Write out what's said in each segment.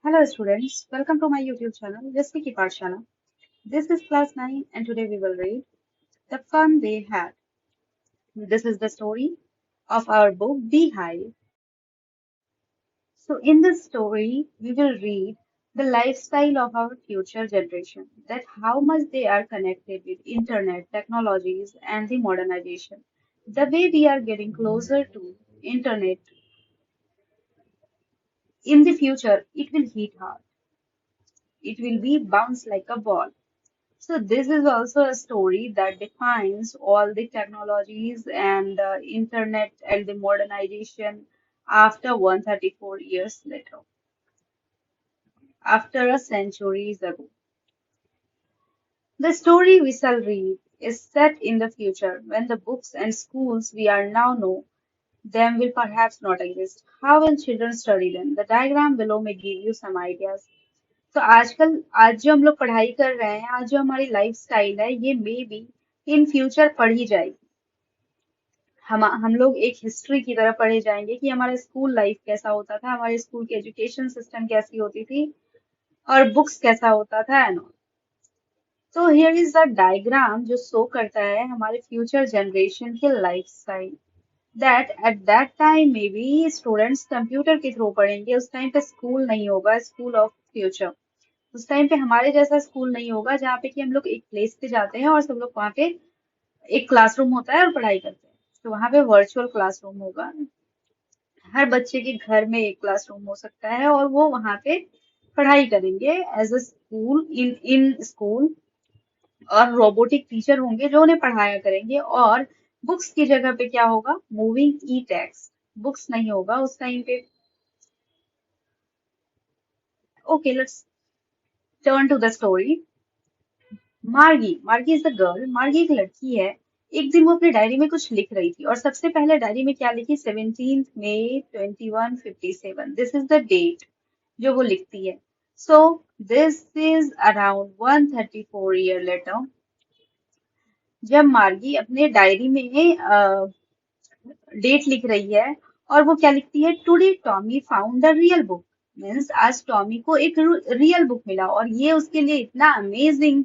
Hello students, welcome to my YouTube channel, Jesse Ki Pathshala. This is class 9 and today we will read The Fun They Had. This is the story of our book Beehive. So in this story, we will read the lifestyle of our future generation, that how much they are connected with internet, technologies and the modernization. The way we are getting closer to internet in the future, it will hit hard. It will be bounce like a ball. So this is also a story that defines all the technologies and internet and the modernization after 134 years later, after a centuries ago. The story we shall read is set in the future when the books and schools we are now know them will perhaps not exist. How will children study them? The diagram below may give you some ideas. तो आजकल आज जो हम लोग पढ़ाई कर रहे हैं, आज जो हमारी लाइफ स्टाइल है, ये मे बी इन फ्यूचर पढ़ी जाएगी। हम लोग एक हिस्ट्री की तरह पढ़े जाएंगे कि हमारा स्कूल लाइफ कैसा होता था, हमारे स्कूल की एजुकेशन सिस्टम कैसी होती थी और बुक्स कैसा होता था एंड ऑल। तो हियर इज द डायग्राम जो शो करता है हमारे फ्यूचर जनरेशन के life style, that at that time may be students computer के थ्रू पढ़ेंगे। उस टाइम पे स्कूल नहीं होगा, स्कूल ऑफ फ्यूचर। उस टाइम पे हमारे जैसा स्कूल नहीं होगा जहाँ पे कि हम लोग एक प्लेस पे जाते हैं और सब लोग वहाँ पे एक क्लासरूम होता है और पढ़ाई करते हैं। तो वहाँ पे वर्चुअल क्लासरूम होगा। हर बच्चे के घर में एक क्लासरूम हो सकता है और वो वहाँ पे पढ़ाई करेंगे as a school, in in school. और रोबोटिक टीचर होंगे जो उन्हें पढ़ाया करेंगे। और बुक्स की जगह पे क्या होगा? मूविंग ई टेक्स्ट। बुक्स नहीं होगा उस टाइम पे। Okay, let's turn to the story. Margie is the girl. Margie एक लड़की है। एक दिन वो अपने डायरी में कुछ लिख रही थी और सबसे पहले डायरी में क्या लिखी? 17 मई 2157। दिस इज द डेट जो वो लिखती है। So this is around 134 year later, जब मार्गी अपने डायरी में डेट लिख रही है। और वो क्या लिखती है? Today Tommy found the real book. Means आज टॉमी को एक रियल बुक मिला और ये उसके लिए इतना अमेजिंग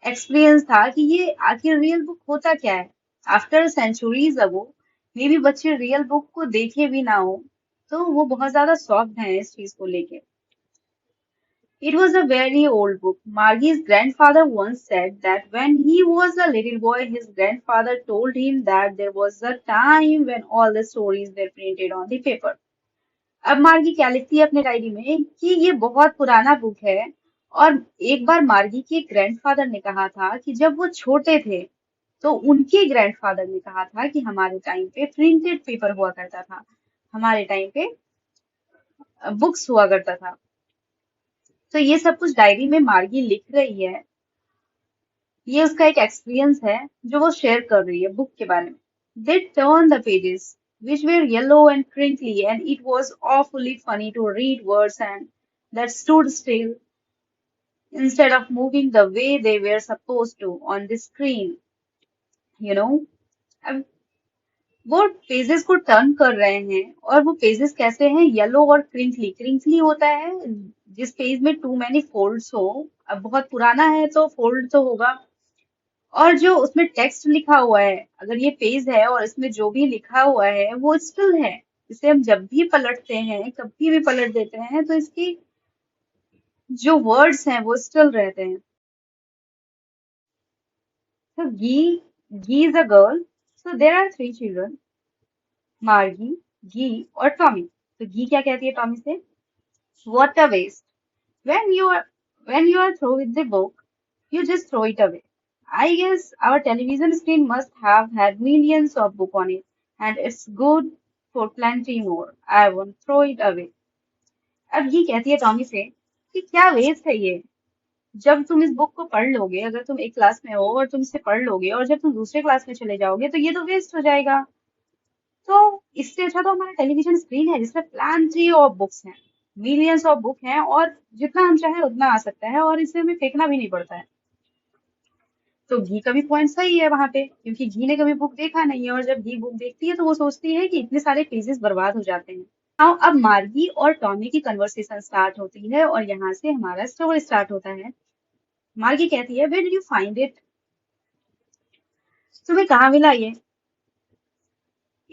एक्सपीरियंस था कि ये आखिर रियल बुक होता क्या है। After centuries ago may be बच्चे रियल बुक को देखे भी ना हो, तो वो बहुत ज्यादा शॉक्ड हैं इस चीज को लेके। It was a very old book. Margie's grandfather once said that when he was a little boy, his grandfather told him that there was a time when all the stories were printed on the paper. अब मार्गी क्या लिखती है अपने diary में कि ये बहुत पुराना बुक है। और एक बार मार्गी के ग्रैंडफादर ने कहा था कि जब वो छोटे थे तो उनके ग्रैंडफादर ने कहा था कि हमारे टाइम पे प्रिंटेड पेपर हुआ करता था, हमारे टाइम पे बुक्स हुआ करता था। तो ये सब कुछ डायरी में मार्गी लिख रही है। ये उसका एक एक्सपीरियंस है जो वो शेयर कर रही है बुक के बारे में। They turned the pages, which were yellow and crinkly, and it was awfully funny to read words and that stood still instead of moving the way they were supposed to on the screen. You know, अब वो pages को turn कर रहे हैं और वो pages कैसे हैं? येलो और क्रिंकली। क्रिंकली होता है जिस पेज में टू मैनी फोल्ड्स हो। अब बहुत पुराना है तो फोल्ड तो होगा। और जो उसमें टेक्स्ट लिखा हुआ है, अगर ये पेज है और इसमें जो भी लिखा हुआ है वो स्टिल है। इसे हम जब भी पलटते हैं, कभी भी पलट देते हैं, तो इसकी जो वर्ड्स हैं वो स्टिल रहते हैं। So Gee is a girl. So there are three children, Margie, Gee और टॉमी। तो गी क्या कहती है टॉमी से? What a waste! When you are when you are through with the book, you just throw it away. I guess our television screen must have had millions of book on it, and it's good for plenty more. I won't throw it away. अब ये कहती है Tommy से कि क्या waste है ये। जब तुम इस बुक को पढ़ लोगे, अगर तुम एक क्लास में हो और तुम इसे पढ़ लोगे और जब तुम दूसरे क्लास में चले जाओगे तो ये तो वेस्ट हो जाएगा। तो इससे अच्छा तो हमारा टेलीविजन स्क्रीन है जिसमें प्लेंटी ऑफ बुक्स हैं, मिलियंस ऑफ बुक हैं, और जितना हम चाहे उतना आ सकता है और इसे हमें फेंकना भी नहीं पड़ता है। तो घी का भी पॉइंट सही है वहां पे, क्योंकि घी ने कभी बुक देखा नहीं है और जब घी बुक देखती है तो वो सोचती है कि इतने सारे पेजेस बर्बाद हो जाते हैं। हाँ, अब मार्गी और टॉमी की कन्वर्सेशन स्टार्ट होती है और यहाँ से हमारा स्टोरी स्टार्ट होता है। मार्गी कहती है, where did you find it? तुम्हें कहाँ मिला ये?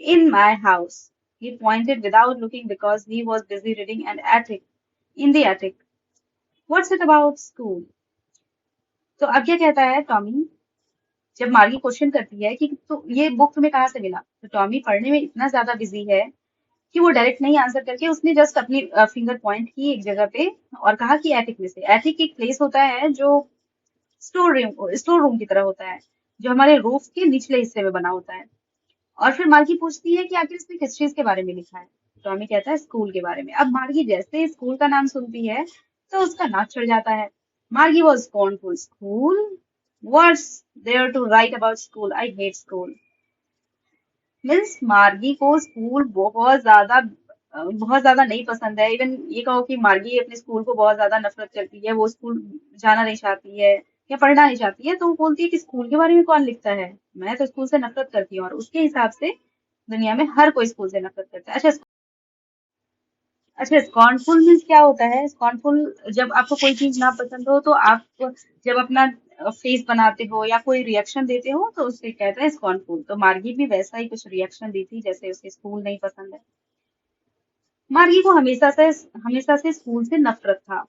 In my house. He pointed without looking because he was busy reading an attic. In the attic. What's it about school? तो अब क्या कहता है टॉमी? जब मार्गी क्वेश्चन करती है कि तो ये बुक तुम्हें कहाँ से मिला, तो टॉमी पढ़ने में इतना ज्यादा बिजी है कि वो डायरेक्ट नहीं आंसर करके उसने जस्ट अपनी फिंगर पॉइंट की एक जगह पे और कहा कि एटिक में से। एटिक एक प्लेस होता है जो स्टोर रूम की तरह होता है, जो हमारे रूफ के निचले हिस्से में बना होता है। और फिर मार्गी पूछती है कि आखिर इसमें किस चीज के बारे में लिखा है। टॉमी कहता है स्कूल के बारे में। अब मार्गी जैसे ही स्कूल का नाम सुनती है तो उसका नाक चढ़ जाता है। Margie was scornful. School? What's there to write about school? I hate school. Means Margie को स्कूल बहुत ज्यादा नहीं पसंद है। इवन ये कहो कि मार्गी अपने स्कूल को बहुत ज्यादा नफरत करती है, वो स्कूल जाना नहीं चाहती है या पढ़ना नहीं चाहती है, तो वो बोलती है कि स्कूल के बारे में कौन लिखता है, मैं तो स्कूल से नफरत करती हूँ। और उसके हिसाब से दुनिया में हर कोई स्कूल से नफरत करता है। अच्छा, स्कॉर्नफुल मीन्स क्या होता है? स्कॉर्नफुल, जब आपको कोई चीज ना पसंद हो तो आप जब अपना फेस बनाते हो या कोई रिएक्शन देते हो तो उससे कहते हैं स्कॉर्नफुल। तो मार्गी भी वैसा ही कुछ रिएक्शन दी थी जैसे उसे स्कूल नहीं पसंद है। मार्गी को हमेशा से स्कूल से नफरत था।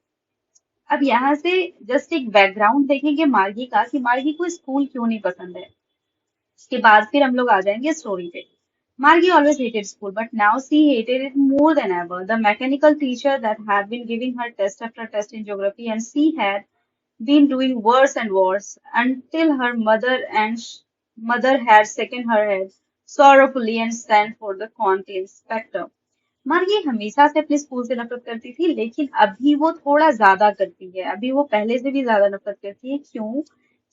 अब यहाँ से जस्ट एक बैकग्राउंड देखेंगे मार्गी का कि मार्गी को स्कूल क्यों नहीं पसंद है। उसके बाद फिर हम लोग आ जाएंगे स्टोरी पे। Margie always hated school, but now she hated it more than ever. The mechanical teacher that had been giving her test after test in geography, and she had been doing worse and worse until her mother had shaken her head sorrowfully and sent for the county inspector. मार्गी हमेशा से अपने school से नफरत करती थी, लेकिन अभी वो थोड़ा ज्यादा करती है। अभी वो पहले से भी ज्यादा नफरत करती है। क्यों?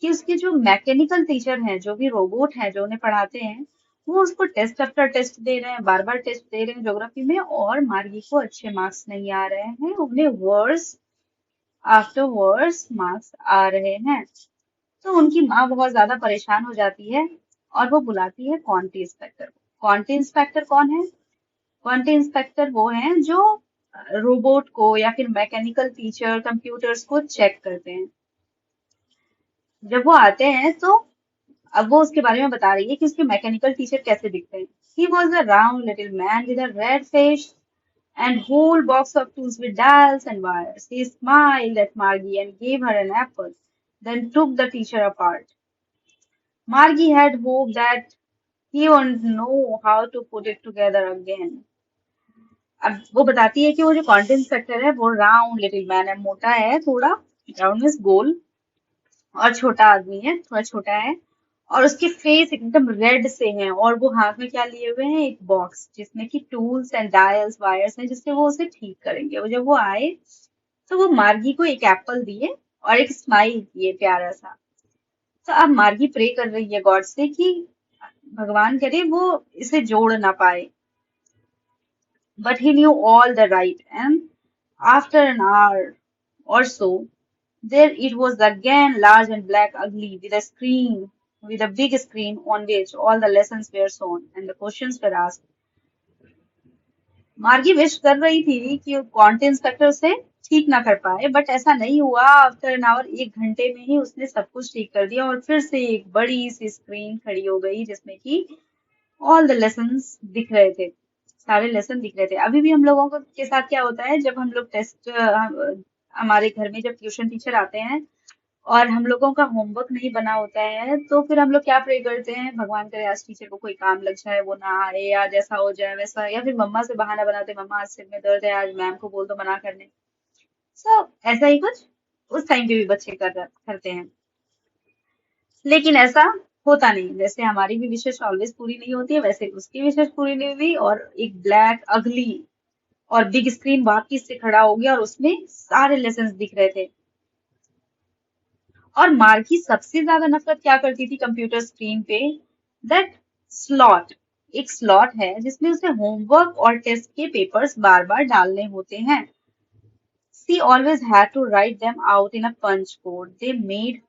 कि उसके जो मैकेनिकल टीचर हैं, जो भी रोबोट हैं जो उन्हें पढ़ाते हैं, वो उसको टेस्ट आफ्टर टेस्ट दे रहे हैं, बार बार टेस्ट दे रहे हैं ज्योग्राफी में, और मार्गी को अच्छे मार्क्स नहीं आ रहे हैं, उन्हें वर्स आफ्टर वर्स मार्क्स आ रहे हैं। तो उनकी माँ बहुत ज्यादा परेशान हो जाती है और वो बुलाती है क्वांटी इंस्पेक्टर को। क्वांटी इंस्पेक्टर कौन है? क्वांटी इंस्पेक्टर वो हैं जो रोबोट को या फिर मैकेनिकल टीचर कंप्यूटर्स को चेक करते हैं। जब वो आते हैं तो अब वो उसके बारे में बता रही है कि उसके मैकेनिकल टीचर कैसे दिखते हैं। He was a round little man with a red face and whole box of tools with dials and wires. He smiled at Margie and gave her an apple, then took the teacher apart. Margie had hoped that he would know how to put it together again. अब वो बताती है कि वो जो content inspector है वो round little man है, मोटा है थोड़ा, राउंड मीन्स गोल, और छोटा आदमी है, थोड़ा छोटा है, और उसके फेस एकदम रेड से हैं, और वो हाथ में क्या लिए हुए हैं? एक बॉक्स जिसमें कि टूल्स एंड डायल्स वायर्स हैं जिससे वो उसे ठीक करेंगे। वो जब वो आए तो वो मार्गी को एक एप्पल दिए और एक स्माइल किए प्यारा सा। तो अब मार्गी प्रे कर रही है गॉड से कि भगवान करे वो इसे जोड़ ना पाए। But he knew all the right, and after an hour or so, there it was again, large and black, ugly, with a big screen on which all the lessons were shown and the questions were asked. मार्गी wish कर रही थी कि क्वांटी inspector उसे ठीक ना कर पाए, बट ऐसा नहीं हुआ। आफ्टर एन आवर, 1 घंटे में ही उसने सब कुछ ठीक कर दिया और फिर से एक बड़ी सी स्क्रीन खड़ी हो गई जिसमें कि ऑल द लेसन्स दिख रहे थे, सारे लेसन दिख रहे थे। अभी भी हम लोगों के साथ क्या होता है, जब हम लोग हमारे घर में जब ट्यूशन टीचर आते हैं और हम लोगों का होमवर्क नहीं बना होता है तो फिर हम लोग क्या प्रे करते हैं? भगवान करे आज टीचर को कोई काम लग जाए, वो ना आए, या जैसा हो जाए वैसा, या फिर मम्मा से बहाना बनाते, मम्मा आज सिर में दर्द है, आज मैम को बोल दो मना करने। सो ऐसा ही कुछ उस टाइम पे भी बच्चे करते हैं। लेकिन ऐसा होता नहीं, जैसे हमारी भी विशेष ऑलवेज पूरी नहीं होती है वैसे उसकी विशेष पूरी नहीं हुई, और एक ब्लैक अगली और बिग स्क्रीन वापिस से खड़ा हो गया और उसमें सारे लेसन्स दिख रहे थे। और मार्की सबसे ज्यादा नफरत क्या करती थी कंप्यूटर स्क्रीन पे? दैट स्लॉट, एक स्लॉट है जिसमें उसे होमवर्क और टेस्ट के पेपर्स बार बार डालने होते हैं। She always had to write them out in a punch code they made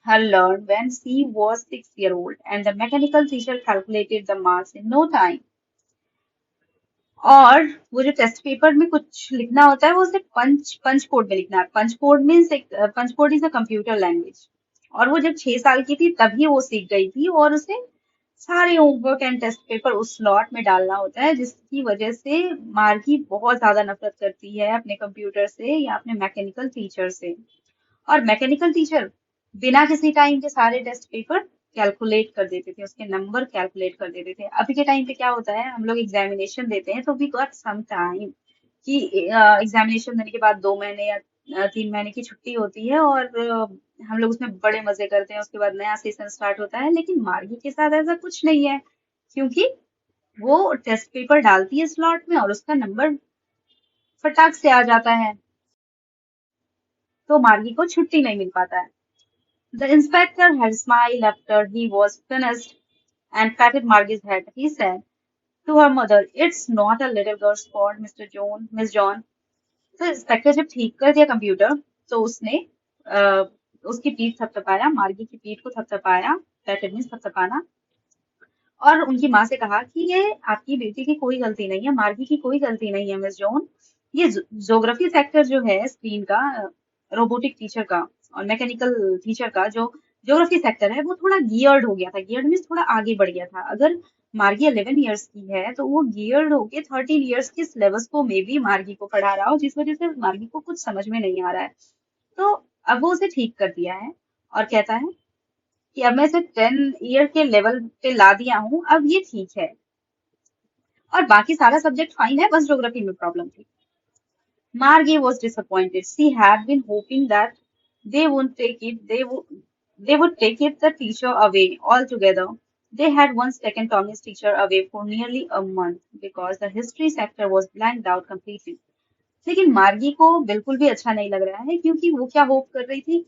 her learn when she was 6 years old, and the mechanical teacher calculated the marks in no time. और वो जो test paper में कुछ लिखना होता है वो उसे पंच कोड में लिखना है। Punch code means punch code is a computer language. और वो जब 6 साल की थी तभी वो सीख गई थी, और उसे सारे होमवर्क एंड टेस्ट पेपर उस स्लॉट में डालना होता है, जिसकी वजह से मार्गी बहुत ज्यादा नफरत करती है अपने कंप्यूटर से या अपने मैकेनिकल टीचर से। और मैकेनिकल टीचर बिना किसी टाइम के सारे टेस्ट पेपर कैलकुलेट कर देते थे, उसके नंबर कैलकुलेट कर देते थे। अभी के टाइम पे क्या होता है, हम लोग एग्जामिनेशन देते हैं तो वी गॉट सम टाइम कि एग्जामिनेशन देने के बाद 2 महीने या 3 महीने की छुट्टी होती है, और हम लोग उसमें बड़े मजे करते हैं, उसके बाद नया सेशन स्टार्ट होता है। लेकिन मार्गी के साथ ऐसा कुछ नहीं है, क्योंकि वो टेस्ट पेपर डालती है स्लॉट में और उसका नंबर फटाक से आ जाता है, तो मार्गी को छुट्टी नहीं मिल पाता है। The inspector had smiled after he was finished and patted Margie's head. He said to her mother, "It's not a little girl's fault, Miss John." तो इंस्पेक्टर जब ठीक कर दिया कंप्यूटर, तो उसने उसकी पीठ थपथपाया, मार्गी की पीठ को थपथपाया, पैटेड मीन्स थपथपाना, और उनकी माँ से कहा कि ये आपकी बेटी की कोई गलती नहीं है, मार्गी की कोई गलती नहीं है मिस जॉन। ये ज्योग्राफी सेक्टर जो है स्क्रीन का, रोबोटिक टीचर का और मैकेनिकल टीचर का जो ज्योग्राफी सेक्टर है वो थोड़ा गियर्ड हो गया था। गियर्ड मीन्स थोड़ा आगे बढ़ गया था। अगर मार्गी 11 ईयर्स की है तो वो गियर्ड होके 13 ईयर्स के सिलेबस को मे बी मार्गी को पढ़ा रहा हो, जिस वजह से मार्गी को कुछ समझ में नहीं आ रहा है। तो अब वो उसे ठीक कर दिया है और कहता है कि अब मैं इसे 10 ईयर के लेवल पे ला दिया हूँ, अब ये ठीक है, और बाकी सारा सब्जेक्ट फाइन है, बस ज्योग्राफी में प्रॉब्लम थी। Margie was disappointed. She had been hoping that they would take it, they would take it the teacher away altogether. They had once taken Tommy's teacher away for nearly a month because the history sector was blanked out completely. लेकिन मार्गी को बिल्कुल भी अच्छा नहीं लग रहा है, क्योंकि वो क्या होप कर रही थी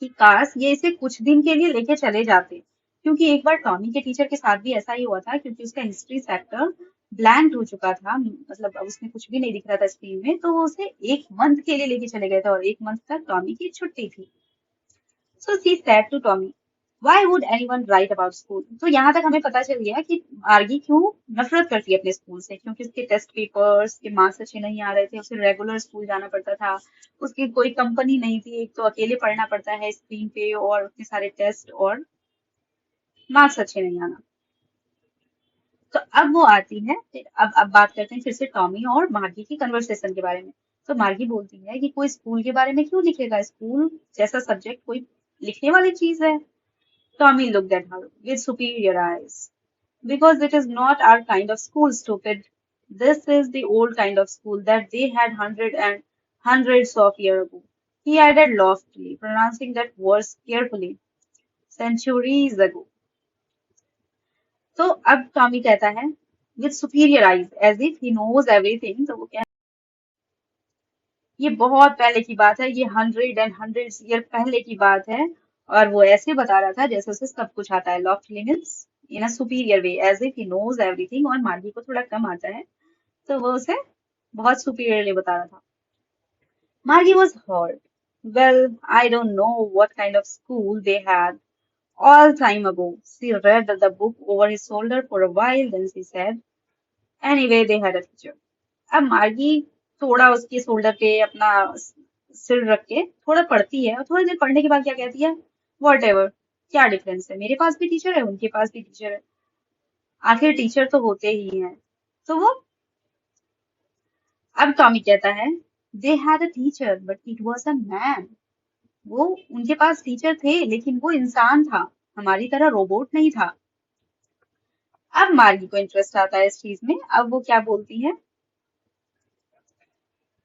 कि काश ये इसे कुछ दिन के लिए लेके चले जाते। क्योंकि एक बार टॉमी के टीचर के साथ भी ऐसा ही हुआ था, क्योंकि उसका हिस्ट्री चैप्टर ब्लैंक हो चुका था, मतलब अब उसमें कुछ भी नहीं दिख रहा था स्क्रीन में, तो वो उसे 1 मंथ के लिए लेके चले गए थे, और 1 मंथ तक टॉमी की छुट्टी थी। So she said to Tommy, why would anyone write about school. तो यहाँ तक हमें पता चल गया कि आर्गी क्यों नफरत करती है अपने स्कूल से, क्योंकि उसके टेस्ट पेपर्स के मार्क्स अच्छे नहीं आ रहे थे, उसे रेगुलर स्कूल जाना पड़ता था, उसकी कोई कंपनी नहीं थी, एक तो अकेले पढ़ना पड़ता है स्क्रीन पे, और उतने सारे टेस्ट और मार्क्स अच्छे नहीं आना। तो अब वो आती है, अब बात करते हैं फिर से टॉमी और मार्गी की कन्वर्सेशन के बारे में। तो मार्गी बोलती है कि कोई स्कूल के बारे में क्यों लिखेगा, स्कूल जैसा सब्जेक्ट कोई लिखने वाली चीज है। Tommy looked at her with superior eyes. Because it is not our kind of school, stupid. This is the old kind of school that they had hundreds of years ago. He added loftily, pronouncing that word carefully. Centuries ago. तो अब Tommy कहता है with superior eyes, as if he knows everything. तो वो क्या, ये बहुत पहले की बात है, ये 100 ईयर पहले की बात है, और वो ऐसे बता रहा था जैसे उसे सब कुछ आता है। Loftily means in a superior way, as if he knows everything, और मार्गी को थोड़ा कम आता है, तो वो उसे बहुत सुपीरियरली बता रहा था। Margie was hurt. Well, I don't know what kind of school they had all time ago. She read the book over his shoulder for a while, then she said, anyway, they had a teacher. अब मार्गी थोड़ा उसके shoulder पे अपना सिर रख के थोड़ा पढ़ती है, और थोड़ी देर पढ़ने के बाद क्या कहती है, वॉट एवर, क्या डिफरेंस है, मेरे पास भी टीचर है, उनके पास भी टीचर है, आखिर टीचर तो होते ही हैं। तो वो, अब टॉमी कहता है, they had a teacher but it was a man. वो, उनके पास टीचर थे लेकिन वो इंसान था, हमारी तरह रोबोट नहीं था। अब मार्गी को इंटरेस्ट आता है इस चीज में। अब वो क्या बोलती है,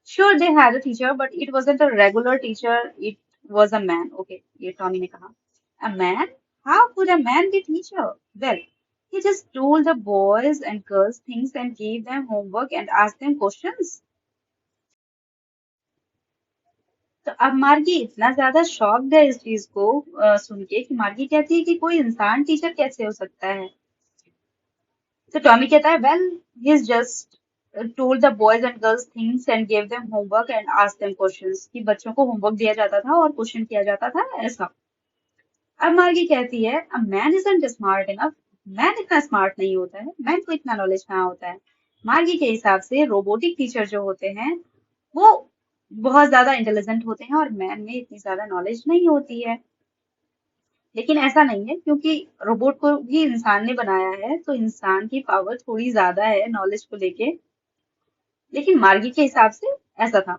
Sure, they had a teacher, but it wasn't a regular teacher. It was a man. Okay, ये टॉमी ने कहा. A man? How could a man be teacher? Well, he just told the boys and girls things and gave them homework and asked them questions. तो अब मार्गी इतना ज्यादा shocked है इस चीज को सुन के, कि मार्गी कहती है कि कोई इंसान टीचर कैसे हो सकता है। तो टॉमी कहता है, well, he just told the boys and girls things and gave them homework and asked them questions, कि बच्चों को होमवर्क दिया जाता था और क्वेश्चन किया जाता था, ऐसा। अब मार्गी कहती है, a man isn't smart enough. Man इतना स्मार्ट नहीं होता है, मैन को इतना नॉलेज कहाँ होता है। मार्गी के हिसाब से रोबोटिक टीचर जो होते हैं वो बहुत ज्यादा इंटेलिजेंट होते हैं और मैन में इतनी ज्यादा नॉलेज नहीं होती है। लेकिन ऐसा नहीं है, क्योंकि रोबोट को भी इंसान ने बनाया है तो इंसान की पावर थोड़ी ज्यादा है नॉलेज को लेके। लेकिन मार्गी के हिसाब से ऐसा था।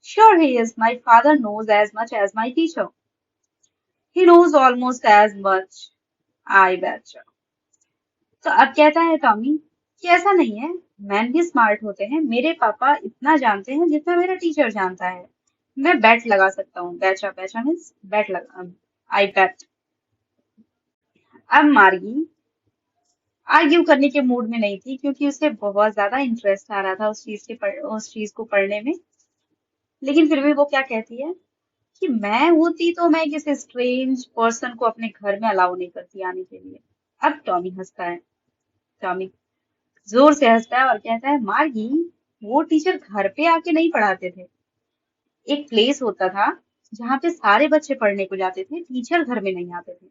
Sure he is. My father knows as much as my teacher. He knows almost as much. I betcha. तो अब कहता है टॉमी कि ऐसा नहीं है, मैन भी स्मार्ट होते हैं, मेरे पापा इतना जानते हैं जितना मेरा टीचर जानता है। मैं बैट लगा सकता हूँ। बैचा बैचा मीन्स बैट लगा। आई बैट। अब मार्गी आर्ग्यू करने के मूड में नहीं थी, क्योंकि उसे बहुत ज्यादा इंटरेस्ट आ रहा था उस चीज को पढ़ने में। लेकिन फिर भी वो क्या कहती है कि मैं होती तो मैं किसी स्ट्रेंज पर्सन को अपने घर में अलाउ नहीं करती आने के लिए। अब टॉमी हंसता है। टॉमी जोर से हंसता है और कहता है, मार्गी, वो टीचर घर पे आके नहीं पढ़ाते थे। एक प्लेस होता था जहाँ पे सारे बच्चे पढ़ने को जाते थे, टीचर घर में नहीं आते थे।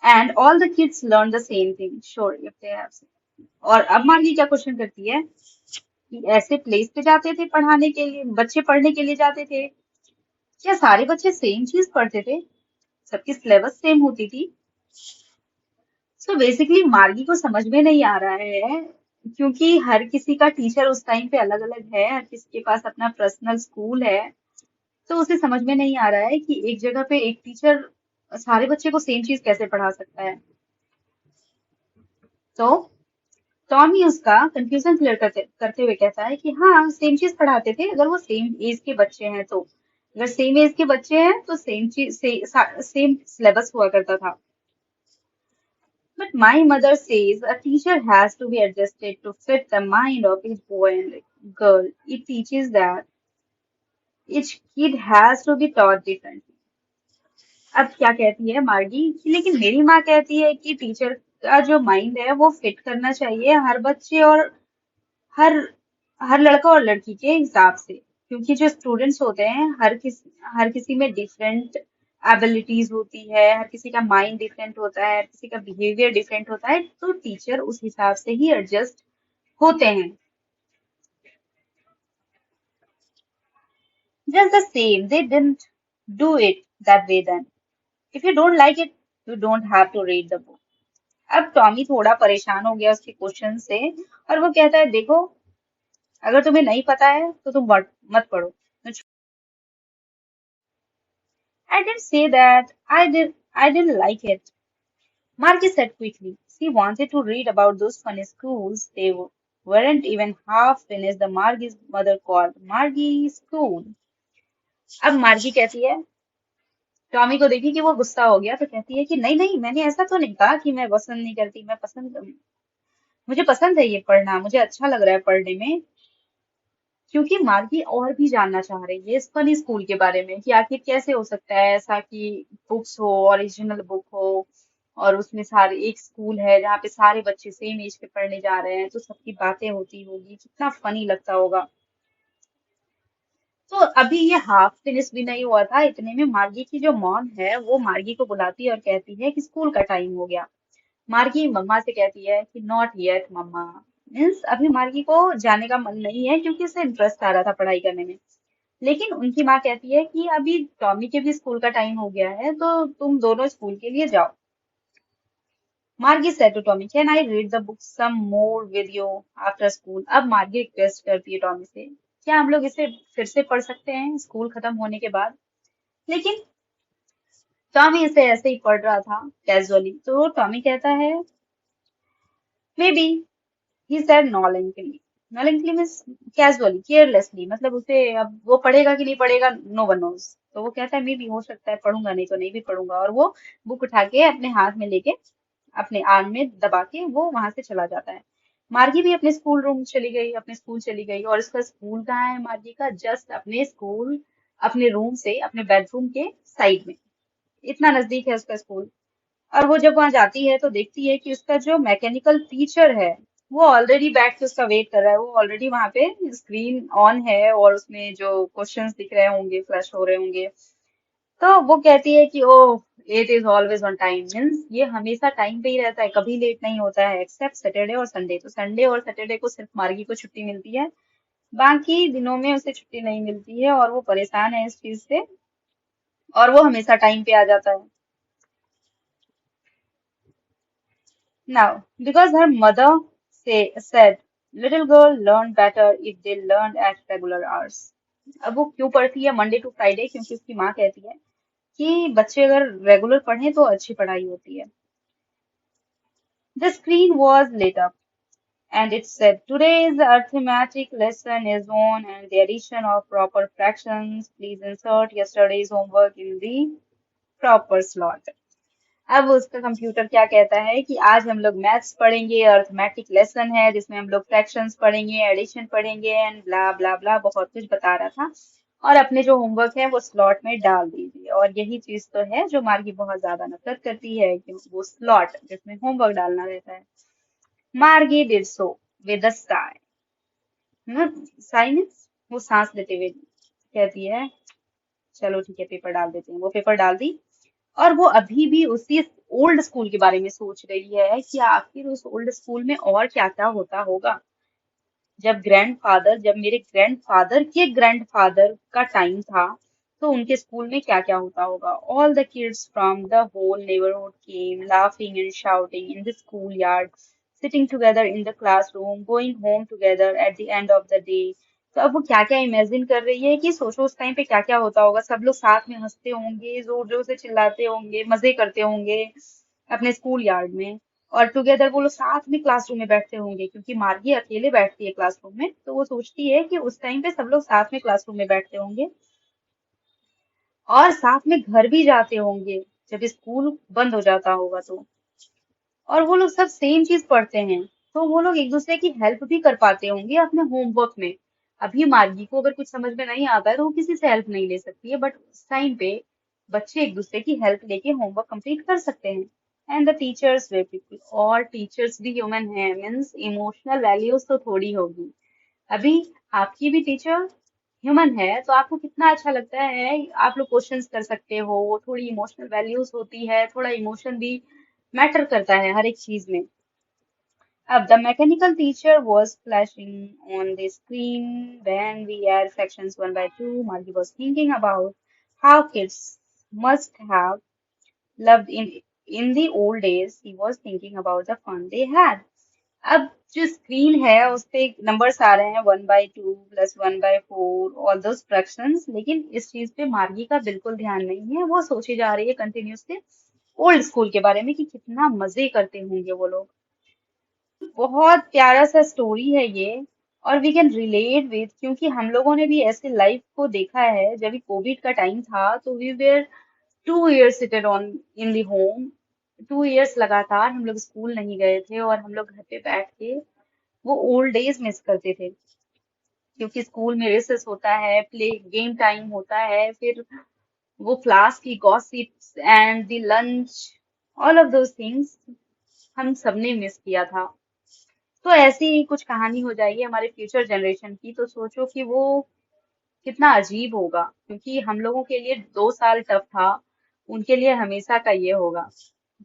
And all the kids learn the same thing sure if they have. और अब मार्गी क्या क्वेश्चन करती है कि ऐसे प्लेस पे जाते थे पढ़ाने के लिए, बच्चे पढ़ने के लिए जाते थे, क्या सारे बच्चे सेम चीज पढ़ते थे, सबकी सिलेबस सेम होती थी? सो बेसिकली मार्गी को समझ में नहीं आ रहा है, क्योंकि हर किसी का टीचर उस टाइम पे अलग अलग है, हर किसी के पास अपना पर्सनल स्कूल है। तो उसे समझ में नहीं आ रहा है कि एक जगह पे एक टीचर सारे बच्चे को सेम चीज कैसे पढ़ा सकता है। तो टॉमी उसका कंफ्यूजन क्लियर करते हुए कहता है कि हाँ, सेम चीज पढ़ाते थे अगर वो सेम एज के बच्चे हैं तो। अगर सेम एज के बच्चे हैं तो सेम चीज सेम सिलेबस हुआ करता था। But my mother says a teacher has to be adjusted to fit the mind of each boy and girl. It teaches that each kid has to be taught differently. अब क्या कहती है मार्गी कि लेकिन मेरी माँ कहती है कि टीचर का जो माइंड है वो फिट करना चाहिए हर बच्चे और हर हर लड़का और लड़की के हिसाब से, क्योंकि जो स्टूडेंट्स होते हैं हर किसी में डिफरेंट एबिलिटीज होती है, हर किसी का माइंड डिफरेंट होता है, हर किसी का बिहेवियर डिफरेंट होता है, तो टीचर उस हिसाब से ही एडजस्ट होते हैं। Just the same they didn't do it that way then. If you don't like it you don't have to read the book. अब टॉमी थोड़ा परेशान हो गया उसके क्वेश्चन से, और वो कहता है, देखो, अगर तुम्हें नहीं पता है तो तुम मत पढ़ो। I didn't say that. I didn't like it. Margie said quickly. She wanted to read about those funny schools. Weren't even half finished. The Margie's mother called Margie school. अब मार्गी कहती है, टॉमी को देखी कि वो गुस्सा हो गया तो कहती है कि नहीं नहीं, मैंने ऐसा तो नहीं कहा कि मैं पसंद नहीं करती। मुझे पसंद है ये पढ़ना, मुझे अच्छा लग रहा है पढ़ने में। क्योंकि मार्गी और भी जानना चाह रही है इस फनी स्कूल के बारे में कि आखिर कैसे हो सकता है ऐसा कि बुक्स हो, ओरिजिनल बुक हो, और उसमें सारे एक स्कूल है जहाँ पे सारे बच्चे सेम एज के पढ़ने जा रहे हैं, तो सबकी बातें होती होगी, कितना फनी लगता होगा। तो अभी ये हाफ फिनिश भी नहीं हुआ था, इतने में मार्गी की जो मॉम है वो मार्गी को बुलाती है और कहती है कि स्कूल का टाइम हो गया। मार्गी मम्मा से कहती है कि नॉट येट मम्मा। मीन्स अभी मार्गी को जाने का मन नहीं है, क्योंकि उसे इंटरेस्ट आ रहा था पढ़ाई करने में। लेकिन उनकी माँ कहती है कि अभी टॉमी के भी स्कूल का टाइम हो गया है तो तुम दोनों स्कूल के लिए जाओ। Margie said to Tommy, can I read the book some more with you after school. अब मार्गी रिक्वेस्ट करती है टॉमी से, क्या हम लोग इसे फिर से पढ़ सकते हैं स्कूल खत्म होने के बाद? लेकिन टॉमी इसे ऐसे ही पढ़ रहा था कैजुअली, तो टॉमी कहता है, maybe. He said nonchalantly. Nonchalantly means casually, carelessly, मतलब उसे अब वो पढ़ेगा कि नहीं पढ़ेगा, नो वन नोज। तो वो कहता है, मे बी, हो सकता है पढ़ूंगा, नहीं तो नहीं भी पढ़ूंगा। और वो बुक उठा के अपने हाथ में लेके अपने आर्म में दबा के वो वहां से चला जाता है। मार्गी भी अपने स्कूल रूम चली गई, अपने स्कूल चली गई। और इसका स्कूल कहाँ है मार्गी का? जस्ट अपने स्कूल, अपने रूम से, अपने बेडरूम के साइड में, इतना नजदीक है उसका स्कूल। और वो जब वहां जाती है तो देखती है कि उसका जो मैकेनिकल टीचर है वो ऑलरेडी बैठ के उसका वेट कर रहा है। वो ऑलरेडी वहां पे स्क्रीन ऑन है और उसमें जो क्वेश्चंस दिख रहे होंगे, फ्लैश हो रहे होंगे। तो वो कहती है कि oh it is always on time, means ये हमेशा टाइम पे ही रहता है, कभी लेट नहीं होता है एक्सेप्ट सैटरडे और संडे। तो संडे और सैटरडे को सिर्फ मार्गी को छुट्टी मिलती है, बाकी दिनों में उसे छुट्टी नहीं मिलती है और वो परेशान है इस चीज से, और वो हमेशा टाइम पे आ जाता है। नाउ बिकॉज हर मदर से said little girl learn better if they learn at regular hours। अब वो क्यों पढ़ती है मंडे टू फ्राइडे? क्योंकि उसकी माँ कहती है कि बच्चे अगर रेगुलर पढ़ें तो अच्छी पढ़ाई होती है। The screen was lit up and it said, today's arithmetic lesson is on and the addition of proper fractions. Please insert yesterday's homework in the proper slot। अब उसका कंप्यूटर क्या कहता है कि आज हम लोग मैथ्स पढ़ेंगे, अर्थमेटिक लेसन है जिसमें हम लोग फ्रैक्शंस पढ़ेंगे, एडिशन पढ़ेंगे एंड ब्ला ब्ला ब्ला, बहुत कुछ बता रहा था। और अपने जो होमवर्क है वो स्लॉट में डाल दीजिए। और यही चीज तो है जो मार्गी बहुत ज्यादा नफरत करती है, कि वो स्लॉट जिसमें होमवर्क डालना रहता है। मार्गी did so with a sigh। Sai means वो सांस लेते हुए कहती है चलो ठीक है पेपर डाल देते हैं। वो पेपर डाल दी और वो अभी भी उसी ओल्ड स्कूल के बारे में सोच रही है कि आखिर उस ओल्ड स्कूल में और क्या क्या होता होगा। जब मेरे ग्रैंडफादर के ग्रैंडफादर का टाइम था तो उनके स्कूल में क्या क्या होता होगा। All the kids from the whole neighbourhood came laughing and shouting in the school yard, sitting together in the classroom, going home together at the end of the day. तो अब वो क्या क्या इमेजिन कर रही है कि सोचो उस टाइम पे क्या क्या होता होगा। सब लोग साथ में हंसते होंगे, जोर जोर से चिल्लाते होंगे, मजे करते होंगे अपने स्कूल यार्ड में। और टुगेदर वो लोग साथ में क्लासरूम में बैठते होंगे, क्योंकि मार्गी अकेले बैठती है क्लासरूम में, तो वो सोचती है कि उस टाइम पे सब लोग साथ में क्लासरूम में बैठते होंगे और साथ में घर भी जाते होंगे जब स्कूल बंद हो जाता होगा तो। और वो लोग सब सेम चीज पढ़ते हैं, तो वो लोग एक दूसरे की हेल्प भी कर पाते होंगे अपने होमवर्क में। अभी मार्गी को अगर कुछ समझ में नहीं आता है तो वो किसी से हेल्प नहीं ले सकती है, बट उस टाइम पे बच्चे एक दूसरे की हेल्प लेके होमवर्क कंप्लीट कर सकते हैं। And the teachers way people, और टीचर्स भी ह्यूमन है, मीन्स इमोशनल वैल्यूज तो थोड़ी होगी। अभी आपकी भी टीचर ह्यूमन है तो आपको कितना अच्छा लगता है, आप लोग क्वेश्चंस कर सकते हो, थोड़ी इमोशनल वैल्यूज होती है, थोड़ा इमोशन भी मैटर करता है हर एक चीज में। अब the mechanical teacher was flashing on the screen when we add fractions one by two. Margie was thinking about how kids must have loved in the old days. He was thinking about the fun they had. अब जो screen है उस पे numbers आ रहे हैं 1/2 + 1/4 all those fractions, लेकिन इस चीज पे मार्गी का बिल्कुल ध्यान नहीं है। वो सोची जा रही है कंटिन्यूसली ओल्ड स्कूल के बारे में कि कितना मजे करते होंगे वो लोग। बहुत प्यारा सा स्टोरी है ये, और वी कैन रिलेट विद, क्योंकि हम लोगों ने भी ऐसे लाइफ को देखा है। जब भी कोविड का टाइम था तो we were 2 years seated on in the home. 2 years लगातार हम लोग स्कूल नहीं गए थे और हम लोग घर पे बैठ के वो ओल्ड डेज मिस करते थे, क्योंकि स्कूल में रिसेस होता है, प्ले गेम टाइम होता है, फिर वो क्लास की gossips and the lunch, all of those things हम सबने मिस किया था। तो ऐसी ही कुछ कहानी हो जाएगी हमारे फ्यूचर जनरेशन की, तो सोचो कि वो कितना अजीब होगा, क्योंकि हम लोगों के लिए 2 साल टफ था, उनके लिए हमेशा का ये होगा।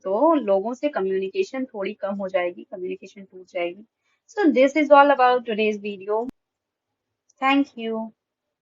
तो लोगों से कम्युनिकेशन थोड़ी कम हो जाएगी, कम्युनिकेशन टूट जाएगी। So this is all about today's video. Thank you.